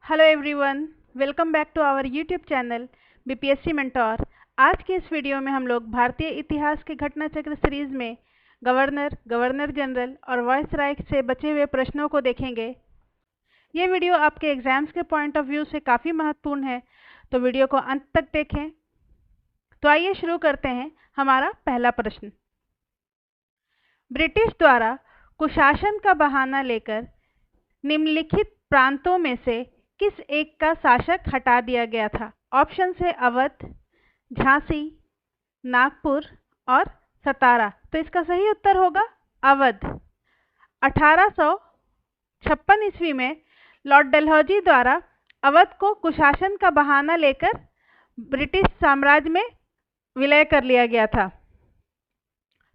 Hello everyone, welcome back to our YouTube channel BPSC mentor. आज के इस video में हम लोग भारतीय इतिहास के घटना चक्र सीरीज में गवर्नर, गवर्नर जनरल और वायसराय से बचे हुए प्रश्नों को देखेंगे। ये वीडियो आपके एग्जाम्स के पॉइंट ऑफ व्यू से काफ़ी महत्वपूर्ण है, तो वीडियो को अंत तक देखें। तो आइए शुरू करते हैं। हमारा पहला प्रश्न, ब्रिटिश द्वारा कुशासन का बहाना लेकर निम्नलिखित प्रांतों में से किस एक का शासक हटा दिया गया था? ऑप्शन है अवध, झांसी, नागपुर और सतारा। तो इसका सही उत्तर होगा अवध। 1856 ईस्वी में लॉर्ड डलहौजी द्वारा अवध को कुशासन का बहाना लेकर ब्रिटिश साम्राज्य में विलय कर लिया गया था।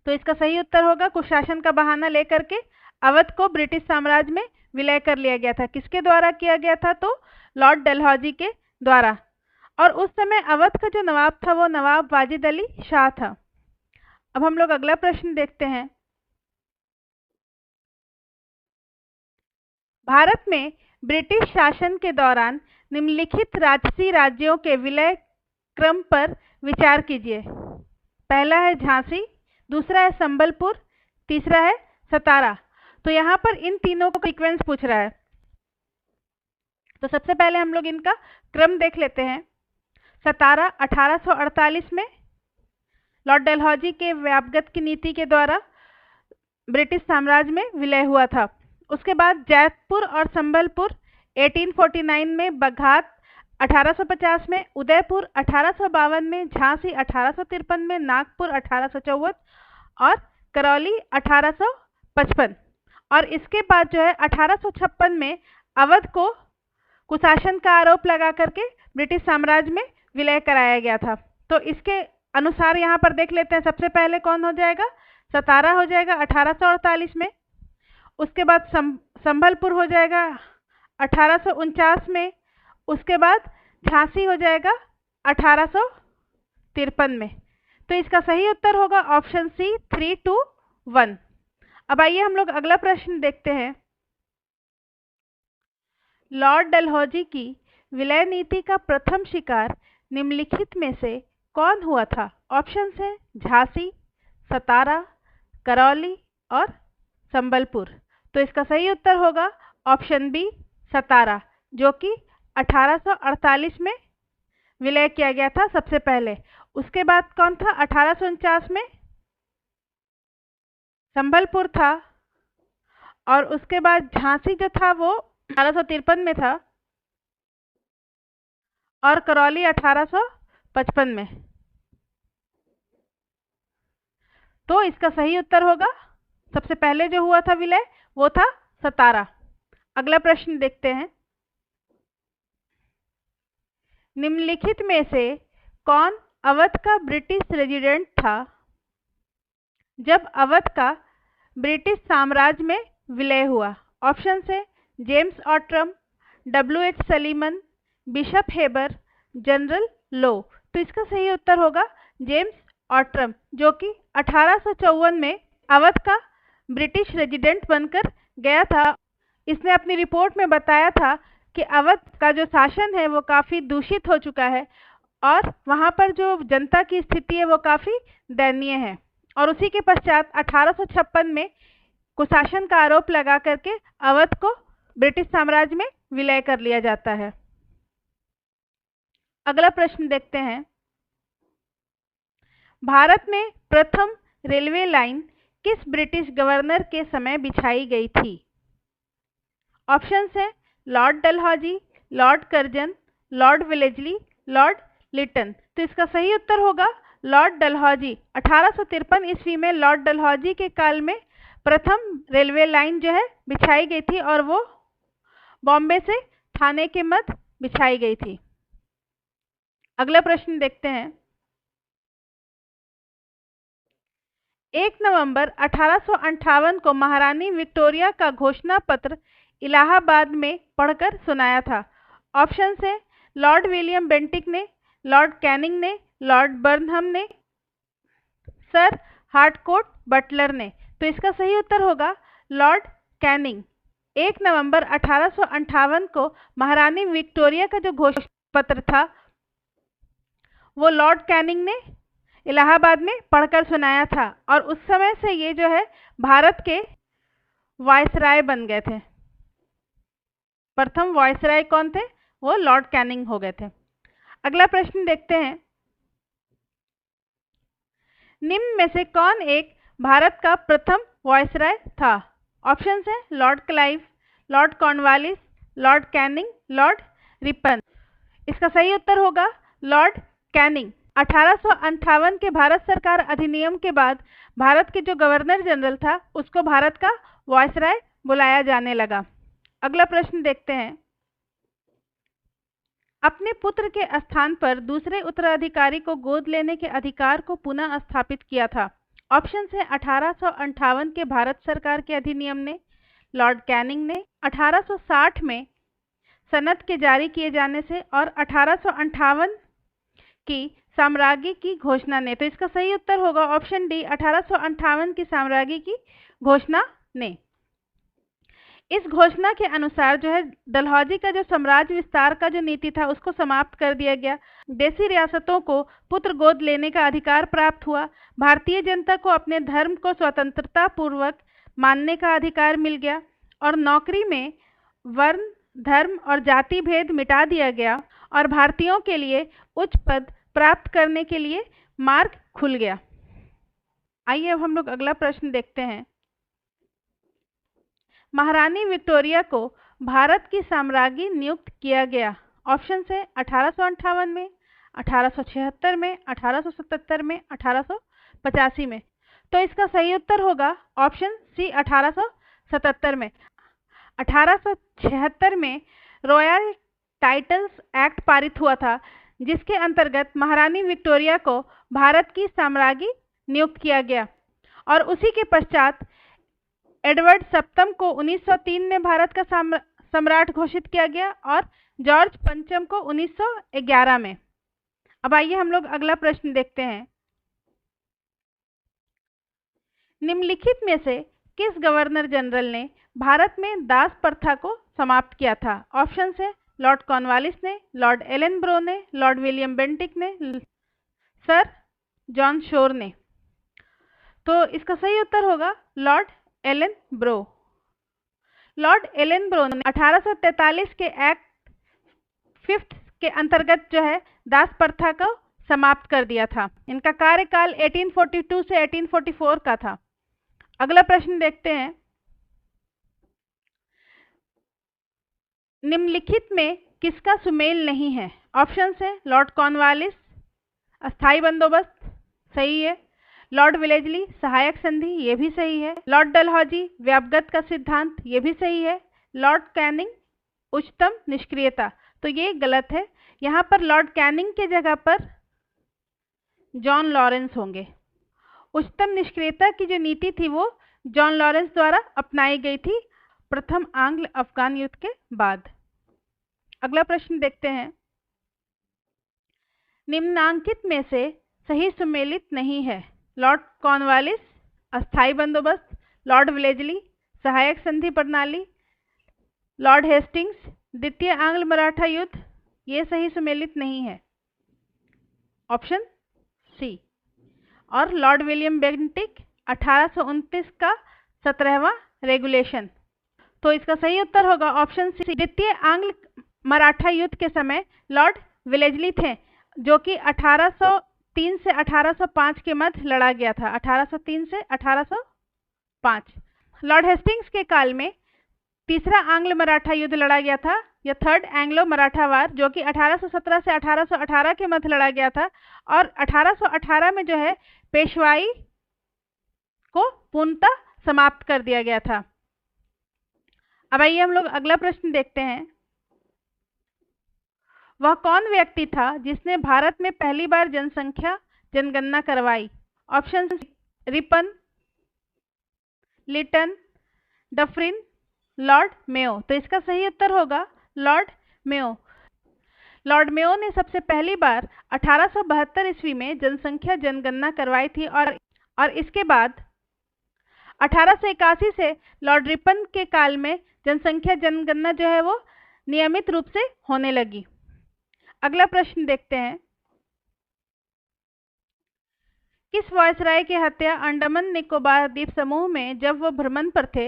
तो इसका सही उत्तर होगा कुशासन का बहाना लेकर के अवध को ब्रिटिश साम्राज्य में विलय कर लिया गया था। किसके द्वारा किया गया था? तो लॉर्ड डलहौजी के द्वारा। और उस समय अवध का जो नवाब था वो नवाब वाजिद अली शाह था। अब हम लोग अगला प्रश्न देखते हैं। भारत में ब्रिटिश शासन के दौरान निम्नलिखित राजसी राज्यों के विलय क्रम पर विचार कीजिए। पहला है झांसी, दूसरा है संबलपुर, तीसरा है सतारा। तो यहाँ पर इन तीनों को सीक्वेंस पूछ रहा है। तो सबसे पहले हम लोग इनका क्रम देख लेते हैं। सतारा 1848 में लॉर्ड डलहौजी के व्यापगत की नीति के द्वारा ब्रिटिश साम्राज्य में विलय हुआ था। उसके बाद जयपुर और संबलपुर 1849 में, बघात 1850 में, उदयपुर 1852 में, झांसी 1853 में, नागपुर 1854 और करौली 1855। और इसके बाद जो है 1856 में अवध को कुशासन का आरोप लगा करके ब्रिटिश साम्राज्य में विलय कराया गया था। तो इसके अनुसार यहाँ पर देख लेते हैं। सबसे पहले कौन हो जाएगा? सतारा हो जाएगा 1848 में। उसके बाद संबलपुर हो जाएगा 1849 में। उसके बाद झांसी हो जाएगा 1853 में। तो इसका सही उत्तर होगा ऑप्शन सी 3, 2, 1। अब आइए हम लोग अगला प्रश्न देखते हैं। लॉर्ड डलहौजी की विलय नीति का प्रथम शिकार निम्नलिखित में से कौन हुआ था? ऑप्शन है झांसी, सतारा, करौली और संबलपुर। तो इसका सही उत्तर होगा ऑप्शन बी सतारा, जो कि 1848 में विलय किया गया था सबसे पहले। उसके बाद कौन था? 1849 में संबलपुर था। और उसके बाद झांसी जो था वो 1853 में था और करौली 1855 में। तो इसका सही उत्तर होगा, सबसे पहले जो हुआ था विलय वो था सतारा। अगला प्रश्न देखते हैं। निम्नलिखित में से कौन अवध का ब्रिटिश रेजिडेंट था जब अवध का ब्रिटिश साम्राज्य में विलय हुआ? ऑप्शन है James Outram, W.H. Sleeman, Bishop Heber, General Low. तो इसका सही उत्तर होगा जेम्स ऑट्रम, जो कि 1854 में अवध का ब्रिटिश रेजिडेंट बनकर गया था। इसने अपनी रिपोर्ट में बताया था कि अवध का जो शासन है वो काफ़ी दूषित हो चुका है और वहाँ पर जो जनता की स्थिति है वो काफ़ी दयनीय है। और उसी के पश्चात 1856 में कुशासन का आरोप लगा करके अवध को ब्रिटिश साम्राज्य में विलय कर लिया जाता है। अगला प्रश्न देखते हैं। भारत में प्रथम रेलवे लाइन किस ब्रिटिश गवर्नर के समय बिछाई गई थी? ऑप्शन है Lord Dalhousie, Lord Curzon, Lord Wellesley, Lord Lytton. तो इसका सही उत्तर होगा लॉर्ड डलहौजी। 1853 ईस्वी में लॉर्ड डलहौजी के काल में प्रथम रेलवे लाइन जो है बिछाई गई थी और वो बॉम्बे से थाने के मध्य बिछाई गई थी। अगला प्रश्न देखते हैं। 1 नवंबर 1858 को महारानी विक्टोरिया का घोषणा पत्र इलाहाबाद में पढ़कर सुनाया था। ऑप्शन है लॉर्ड विलियम बेंटिक ने, लॉर्ड कैनिंग ने, लॉर्ड बर्नहम ने, सर हार्टकोट बटलर ने। तो इसका सही उत्तर होगा लॉर्ड कैनिंग। 1 नवंबर 1858 को महारानी विक्टोरिया का जो घोषणा पत्र था वो लॉर्ड कैनिंग ने इलाहाबाद में पढ़कर सुनाया था, और उस समय से ये जो है भारत के वायसराय बन गए थे। प्रथम वायसराय कौन थे? वो लॉर्ड कैनिंग हो गए थे। अगला प्रश्न देखते हैं, निम्न में से कौन एक भारत का प्रथम वायसराय था? ऑप्शन है Lord Clive, Lord Cornwallis, Lord Canning, Lord Ripon. इसका सही उत्तर होगा लॉर्ड कैनिंग। 1858 के भारत सरकार अधिनियम के बाद भारत के जो गवर्नर जनरल था उसको भारत का वायसराय बुलाया जाने लगा। अगला प्रश्न देखते हैं, अपने पुत्र के स्थान पर दूसरे उत्तराधिकारी को गोद लेने के अधिकार को पुनः स्थापित किया था। ऑप्शन है 1858 के भारत सरकार के अधिनियम ने, लॉर्ड कैनिंग ने, 1860 में सनद के जारी किए जाने से, और 1858 की साम्राज्ञी की घोषणा ने। तो इसका सही उत्तर होगा ऑप्शन डी, 1858 की साम्राज्ञी की घोषणा ने। इस घोषणा के अनुसार जो है डलहौजी का जो साम्राज्य विस्तार का जो नीति था उसको समाप्त कर दिया गया। देशी रियासतों को पुत्र गोद लेने का अधिकार प्राप्त हुआ। भारतीय जनता को अपने धर्म को स्वतंत्रता पूर्वक मानने का अधिकार मिल गया, और नौकरी में वर्ण, धर्म और जाति भेद मिटा दिया गया, और भारतीयों के लिए उच्च पद प्राप्त करने के लिए मार्ग खुल गया। आइए अब हम लोग अगला प्रश्न देखते हैं, महारानी विक्टोरिया को भारत की साम्राज्ञी नियुक्त किया गया। ऑप्शन है 1858 में, 1876 में, 1877 में, 1885 में। तो इसका सही उत्तर होगा ऑप्शन सी, 1877 में। 1876 में रॉयल टाइटल्स एक्ट पारित हुआ था, जिसके अंतर्गत महारानी विक्टोरिया को भारत की साम्राज्ञी नियुक्त किया गया, और उसी के पश्चात एडवर्ड सप्तम को 1903 में भारत का सम्राट घोषित किया गया, और जॉर्ज पंचम को 1911 में। अब आइए हम लोग अगला प्रश्न देखते हैं, निम्नलिखित में से किस गवर्नर जनरल ने भारत में दास प्रथा को समाप्त किया था? ऑप्शन है लॉर्ड कॉर्नवालिस ने, लॉर्ड एलन ब्रो ने, लॉर्ड विलियम बेंटिक ने, सर जॉन शोर ने। तो इसका सही उत्तर होगा Lord Ellenborough. Lord Ellenborough ने 1843 के एक्ट 5 के अंतर्गत जो है दास प्रथा को समाप्त कर दिया था। इनका कार्यकाल 1842 से 1844 का था। अगला प्रश्न देखते हैं, निम्नलिखित में किसका सुमेल नहीं है? ऑप्शन है लॉर्ड कॉर्नवालिस, अस्थाई बंदोबस्त, सही है। लॉर्ड वेलेस्ली, सहायक संधि, ये भी सही है। लॉर्ड डलहौजी, व्यापगत का सिद्धांत, ये भी सही है। लॉर्ड कैनिंग, उच्चतम निष्क्रियता, तो ये गलत है। यहाँ पर लॉर्ड कैनिंग के जगह पर जॉन लॉरेंस होंगे। उच्चतम निष्क्रियता की जो नीति थी वो जॉन लॉरेंस द्वारा अपनाई गई थी प्रथम आंग्ल अफगान युद्ध के बाद। अगला प्रश्न देखते हैं, निम्नांकित में से सही सुमेलित नहीं है? लॉर्ड कॉर्नवालिस, अस्थाई बंदोबस्त, लॉर्ड वेलेस्ली, सहायक संधि प्रणाली, लॉर्ड हेस्टिंग्स, द्वितीय आंग्ल मराठा युद्ध, ये सही सुमेलित नहीं है। Option C. और लॉर्ड विलियम बेंटिक 1829 का 17वां रेगुलेशन। तो इसका सही उत्तर होगा ऑप्शन सी। द्वितीय आंग्ल मराठा युद्ध के समय लॉर्ड वेलेस्ली थे, जो कि 1803 से 1805 के मध्य लड़ा गया था। 1803 से 1805। लॉर्ड हेस्टिंग्स के काल में तीसरा आंग्ल मराठा युद्ध लड़ा गया था, या थर्ड एंग्लो मराठा वार, जो कि 1817 से 1818 के मध्य लड़ा गया था, और 1818 में जो है पेशवाई को पूर्णतः समाप्त कर दिया गया था। अब आइए हम लोग अगला प्रश्न देखते हैं, वह कौन व्यक्ति था जिसने भारत में पहली बार जनगणना करवाई? Option Ripon, Lytton, Dufferin, Lord Mayo. तो इसका सही उत्तर होगा लॉर्ड मेयो। लॉर्ड मेयो ने सबसे पहली बार 1872 ईस्वी में जनगणना करवाई थी, और इसके बाद 1881 से लॉर्ड रिपन के काल में जनसंख्या जनगणना जो है वो नियमित रूप से होने लगी। अगला प्रश्न देखते हैं, किस वायसराय की हत्या अंडमान निकोबार द्वीप समूह में जब वो भ्रमण पर थे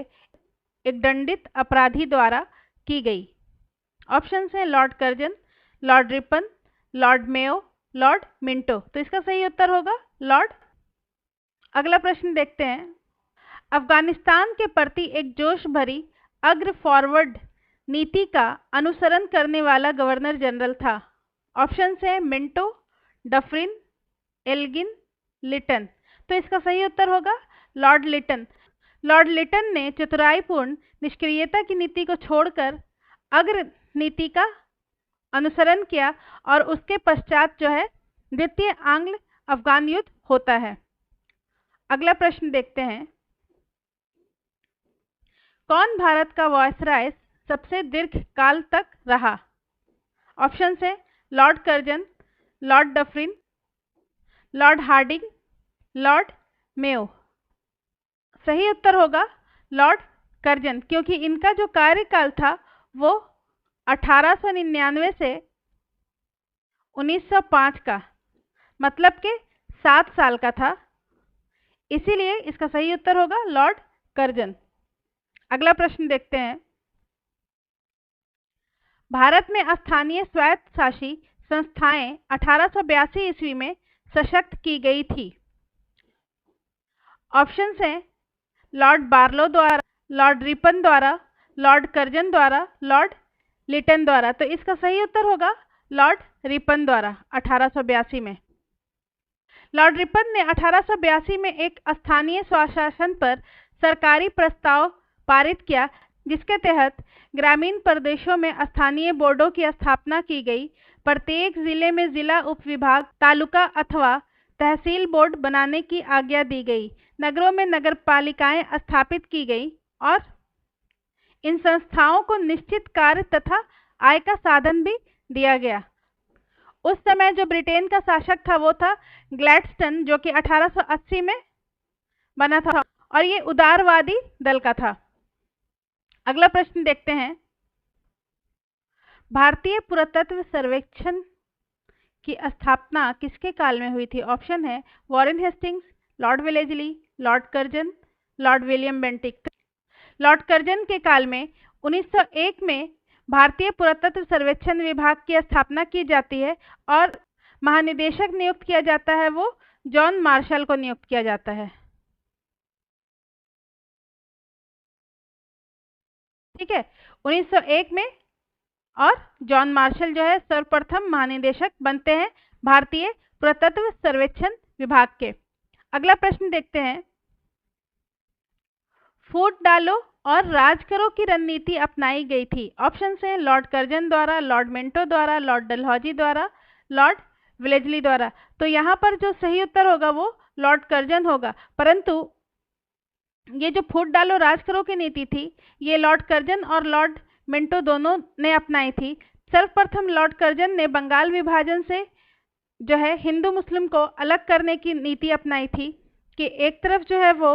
एक दंडित अपराधी द्वारा की गई? ऑप्शन है Lord Curzon, Lord Ripon, Lord Mayo, Lord Minto. तो इसका सही उत्तर होगा लॉर्ड। अगला प्रश्न देखते हैं, अफगानिस्तान के प्रति एक जोश भरी अग्र फॉरवर्ड नीति का अनुसरण करने वाला गवर्नर जनरल था? ऑप्शन है मिंटो, डफरिन, एल्गिन, लिटन। तो इसका सही उत्तर होगा लॉर्ड लिटन। लॉर्ड लिटन ने चतुराईपूर्ण निष्क्रियता की नीति को छोड़कर अग्र नीति का अनुसरण किया और उसके पश्चात जो है द्वितीय आंग्ल अफगान युद्ध होता है। अगला प्रश्न देखते हैं, कौन भारत का वायसराय सबसे दीर्घ काल तक रहा? ऑप्शन है Lord Curzon, Lord Dufferin, Lord Hardinge, Lord Mayo. सही उत्तर होगा लॉर्ड कर्जन, क्योंकि इनका जो कार्यकाल था वो 1899 से 1905 का, मतलब के 7 साल का था, इसीलिए इसका सही उत्तर होगा लॉर्ड कर्जन। अगला प्रश्न देखते हैं, भारत में स्थानीय स्वायत्तशासी संस्थाएं 1882 ईस्वी में सशक्त की गई थी। ऑप्शंस हैं लॉर्ड बार्लो द्वारा, लॉर्ड रिपन द्वारा, लॉर्ड कर्जन द्वारा, लॉर्ड लिटन द्वारा। तो इसका सही उत्तर होगा लॉर्ड रिपन द्वारा 1882 में। लॉर्ड रिपन ने 1882 में एक स्थानीय स्वशासन पर सरकारी प्रस्ताव पारित किया, जिसके तहत ग्रामीण प्रदेशों में स्थानीय बोर्डों की स्थापना की गई। प्रत्येक जिले में जिला उपविभाग, तालुका अथवा तहसील बोर्ड बनाने की आज्ञा दी गई। नगरों में नगरपालिकाएं स्थापित की गई और इन संस्थाओं को निश्चित कार्य तथा आय का साधन भी दिया गया। उस समय जो ब्रिटेन का शासक था वो था ग्लैडस्टन, जो कि 1880 में बना था और ये उदारवादी दल का था। अगला प्रश्न देखते हैं, भारतीय पुरातत्व सर्वेक्षण की स्थापना किसके काल में हुई थी? ऑप्शन है Warren Hastings, Lord Wellesley, Lord Curzon, Lord William Bentinck. Lord Curzon के काल में 1901 में भारतीय पुरातत्व सर्वेक्षण विभाग की स्थापना की जाती है और महानिदेशक नियुक्त किया जाता है वो जॉन मार्शल को नियुक्त किया जाता है। ठीक है, 1901 में और जॉन मार्शल जो है सर्वप्रथम महानिदेशक बनते हैं भारतीय पुरातत्व सर्वेक्षण विभाग के। अगला प्रश्न देखते हैं, फूट डालो और राज करो की रणनीति अपनाई गई थी। ऑप्शन है लॉर्ड कर्जन द्वारा, लॉर्ड मिंटो द्वारा, लॉर्ड डलहौजी द्वारा, लॉर्ड वेलेस्ली द्वारा। तो यहाँ पर जो सही उत्तर होगा वो लॉर्ड कर्जन होगा, परंतु ये जो फूट डालो राज करो की नीति थी ये लॉर्ड कर्जन और लॉर्ड मिंटो दोनों ने अपनाई थी। सर्वप्रथम लॉर्ड कर्जन ने बंगाल विभाजन से जो है हिंदू मुस्लिम को अलग करने की नीति अपनाई थी कि एक तरफ जो है वो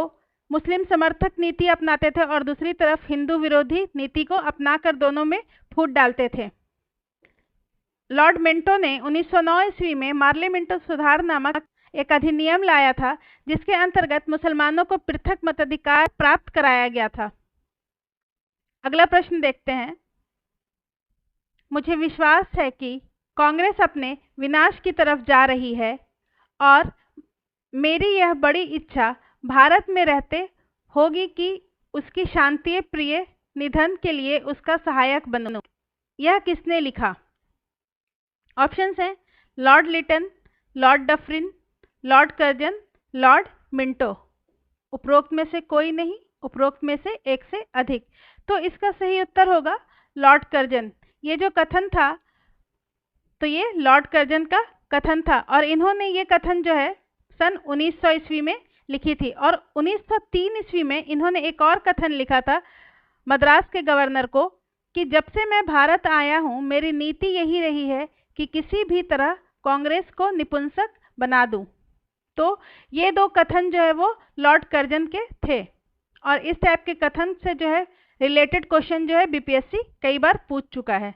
मुस्लिम समर्थक नीति अपनाते थे और दूसरी तरफ हिंदू विरोधी नीति को अपनाकर दोनों में फूट डालते थे। लॉर्ड मिंटो ने 1909 ईस्वी में मार्ले मिंटो सुधार नामक एक अधिनियम लाया था, जिसके अंतर्गत मुसलमानों को पृथक मताधिकार प्राप्त कराया गया था। अगला प्रश्न देखते हैं, मुझे विश्वास है कि कांग्रेस अपने विनाश की तरफ जा रही है और मेरी यह बड़ी इच्छा भारत में रहते होगी कि उसकी शांति प्रिय निधन के लिए उसका सहायक बनूं। यह किसने लिखा? ऑप्शंस हैं Lord Lytton, Lord Dufferin, Lord Curzon, Lord Minto. उपरोक्त में से कोई नहीं, उपरोक्त में से एक से अधिक। तो इसका सही उत्तर होगा लॉर्ड कर्जन। ये जो कथन था तो ये लॉर्ड कर्जन का कथन था और इन्होंने ये कथन जो है सन 1900 ईस्वी में लिखी थी और 1903 ईस्वी में इन्होंने एक और कथन लिखा था मद्रास के गवर्नर को कि जब से मैं भारत आया हूँ मेरी नीति यही रही है कि किसी भी तरह कांग्रेस को निपुंसक बना दूं। तो ये दो कथन जो है वो लॉर्ड कर्जन के थे और इस टाइप के कथन से जो है रिलेटेड क्वेश्चन जो है बीपीएससी कई बार पूछ चुका है,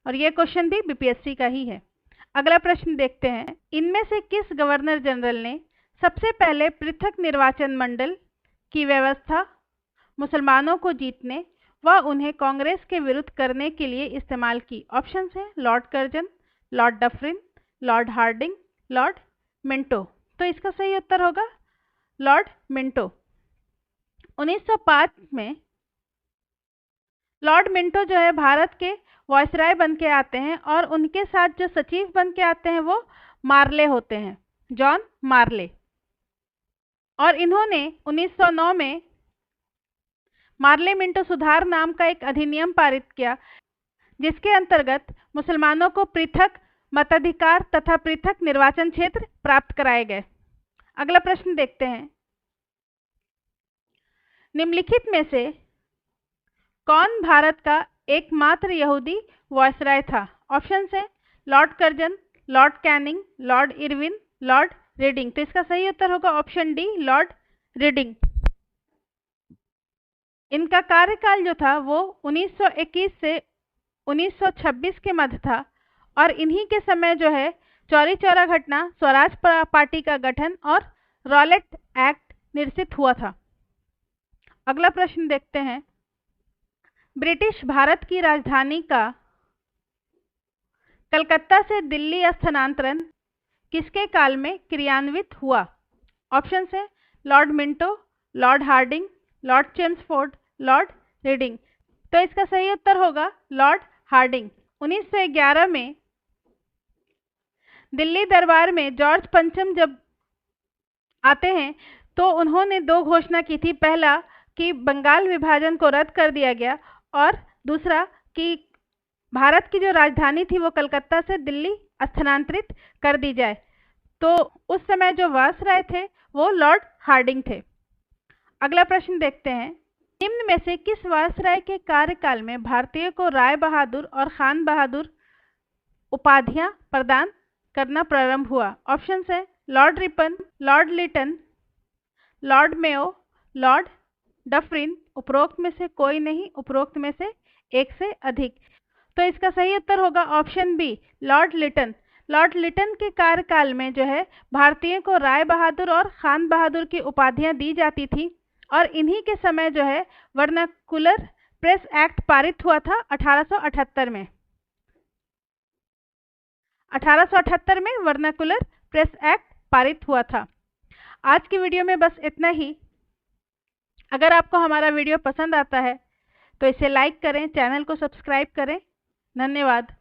और ये क्वेश्चन भी बीपीएससी का ही है। अगला प्रश्न देखते हैं, इनमें से किस गवर्नर जनरल ने सबसे पहले पृथक निर्वाचन मंडल की व्यवस्था मुसलमानों को जीतने व उन्हें कांग्रेस के विरुद्ध करने के लिए इस्तेमाल की? ऑप्शंस हैं Lord Curzon, Lord Dufferin, Lord Hardinge, Lord Minto. तो इसका सही उत्तर होगा लॉर्ड मिंटो। 1905 में लॉर्ड मिंटो जो है भारत के वायसराय बन के आते हैं, और उनके साथ जो सचिव बन के आते हैं वो मार्ले होते हैं, जॉन मार्ले। और इन्होंने 1909 में मार्ले मिंटो सुधार नाम का एक अधिनियम पारित किया, जिसके अंतर्गत मुसलमानों को पृथक मताधिकार तथा पृथक निर्वाचन क्षेत्र प्राप्त कराए गए। अगला प्रश्न देखते हैं, निम्नलिखित में से कौन भारत का एकमात्र यहूदी वायसराय था? ऑप्शंस हैं Lord Curzon, Lord Canning, Lord Irwin, Lord Reading. तो इसका सही उत्तर होगा ऑप्शन डी, लॉर्ड रीडिंग। इनका कार्यकाल जो था वो 1921 से 1926 के मध्य था, और इन्हीं के समय जो है चौरी चौरा घटना, स्वराज पार्टी का गठन और रॉलेट एक्ट निरसित हुआ था। अगला प्रश्न देखते हैं, ब्रिटिश भारत की राजधानी का कलकत्ता से दिल्ली स्थानांतरण किसके काल में क्रियान्वित हुआ? ऑप्शंस हैं Lord Minto, Lord Hardinge, Lord Chelmsford, Lord Reading. तो इसका सही उत्तर होगा लॉर्ड हार्डिंग। 1911 में दिल्ली दरबार में जॉर्ज पंचम जब आते हैं तो उन्होंने दो घोषणा की थी, पहला कि बंगाल विभाजन को रद्द कर दिया गया, और दूसरा कि भारत की जो राजधानी थी वो कलकत्ता से दिल्ली स्थानांतरित कर दी जाए। तो उस समय जो वायसराय थे वो लॉर्ड हार्डिंग थे। अगला प्रश्न देखते हैं, निम्न में से किस वायसराय के कार्यकाल में भारतीय को राय बहादुर और खान बहादुर उपाधियां प्रदान करना प्रारंभ हुआ? ऑप्शन है Lord Ripon, Lord Lytton, Lord Mayo, Lord Dufferin, उपरोक्त में से कोई नहीं, उपरोक्त में से एक से अधिक। तो इसका सही उत्तर होगा option B, Lord Lytton. Lord Lytton के कार्यकाल में जो है भारतीयों को राय बहादुर और खान बहादुर की उपाधियां दी जाती थी, और इन्हीं के समय जो है वर्नाकुलर प्रेस एक्ट पारित हुआ था 1878 में। 1878 में वर्नाकुलर प्रेस एक्ट पारित हुआ था। आज की वीडियो में बस इतना ही। अगर आपको हमारा वीडियो पसंद आता है तो इसे लाइक करें, चैनल को सब्सक्राइब करें। धन्यवाद।